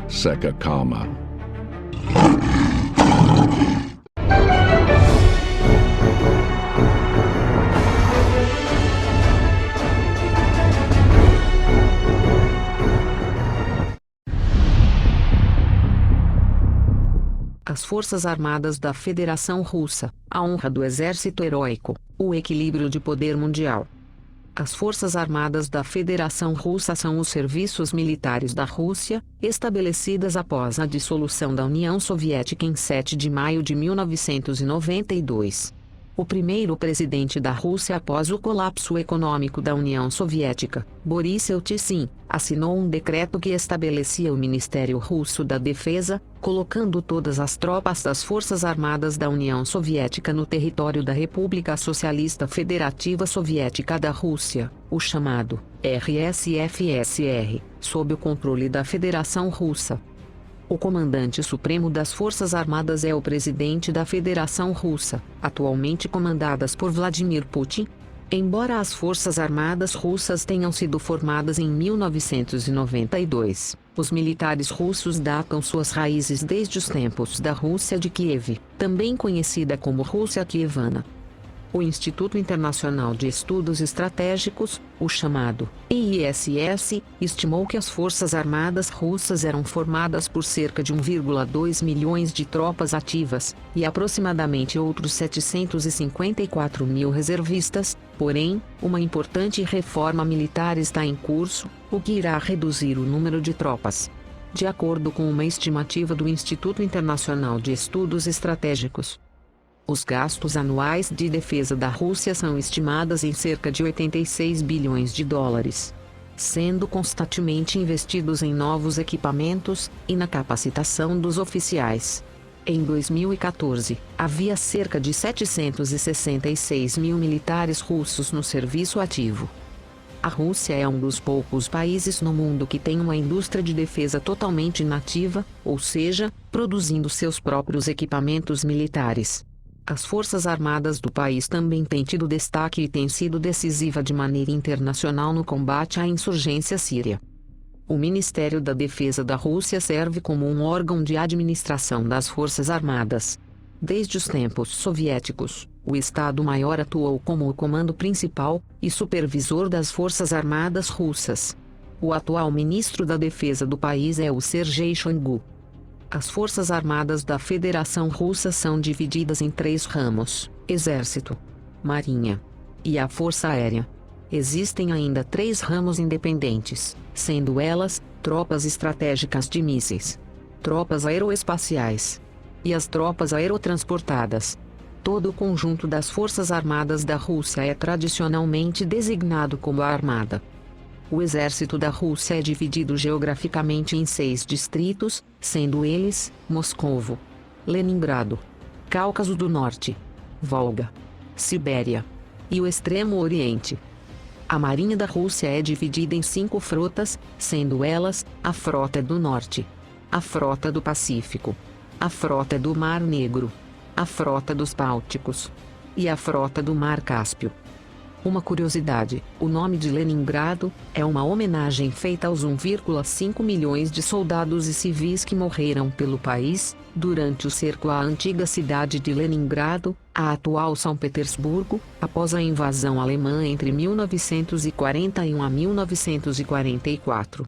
Seca Calma. As Forças Armadas da Federação Russa, a honra do exército heróico, o equilíbrio de poder mundial. As Forças Armadas da Federação Russa são os serviços militares da Rússia, estabelecidas após a dissolução da União Soviética em 7 de maio de 1992. O primeiro presidente da Rússia após o colapso econômico da União Soviética, Boris Yeltsin, assinou um decreto que estabelecia o Ministério Russo da Defesa, colocando todas as tropas das Forças Armadas da União Soviética no território da República Socialista Federativa Soviética da Rússia, o chamado RSFSR, sob o controle da Federação Russa. O comandante supremo das Forças Armadas é o presidente da Federação Russa, atualmente comandadas por Vladimir Putin. Embora as Forças Armadas russas tenham sido formadas em 1992, os militares russos datam suas raízes desde os tempos da Rússia de Kiev, também conhecida como Rússia Kievana. O Instituto Internacional de Estudos Estratégicos, o chamado IISS, estimou que as Forças Armadas russas eram formadas por cerca de 1,2 milhões de tropas ativas, e aproximadamente outros 754 mil reservistas. Porém, uma importante reforma militar está em curso, o que irá reduzir o número de tropas. De acordo com uma estimativa do Instituto Internacional de Estudos Estratégicos, os gastos anuais de defesa da Rússia são estimados em cerca de 86 bilhões de dólares, sendo constantemente investidos em novos equipamentos e na capacitação dos oficiais. Em 2014, havia cerca de 766 mil militares russos no serviço ativo. A Rússia é um dos poucos países no mundo que tem uma indústria de defesa totalmente nativa, ou seja, produzindo seus próprios equipamentos militares. As Forças Armadas do país também têm tido destaque e têm sido decisiva de maneira internacional no combate à insurgência síria. O Ministério da Defesa da Rússia serve como um órgão de administração das Forças Armadas. Desde os tempos soviéticos, o Estado-Maior atuou como o comando principal e supervisor das Forças Armadas russas. O atual ministro da Defesa do país é o Sergei Shoigu. As Forças Armadas da Federação Russa são divididas em 3 ramos: Exército, Marinha e a Força Aérea. Existem ainda 3 ramos independentes, sendo elas, tropas estratégicas de mísseis, tropas aeroespaciais e as tropas aerotransportadas. Todo o conjunto das Forças Armadas da Rússia é tradicionalmente designado como a Armada. O exército da Rússia é dividido geograficamente em 6 distritos, sendo eles: Moscovo, Leningrado, Cáucaso do Norte, Volga, Sibéria e o Extremo Oriente. A Marinha da Rússia é dividida em 5 frotas, sendo elas: a Frota do Norte, a Frota do Pacífico, a Frota do Mar Negro, a Frota dos Bálticos e a Frota do Mar Cáspio. Uma curiosidade: o nome de Leningrado é uma homenagem feita aos 1,5 milhões de soldados e civis que morreram pelo país durante o cerco à antiga cidade de Leningrado, a atual São Petersburgo, após a invasão alemã entre 1941 a 1944.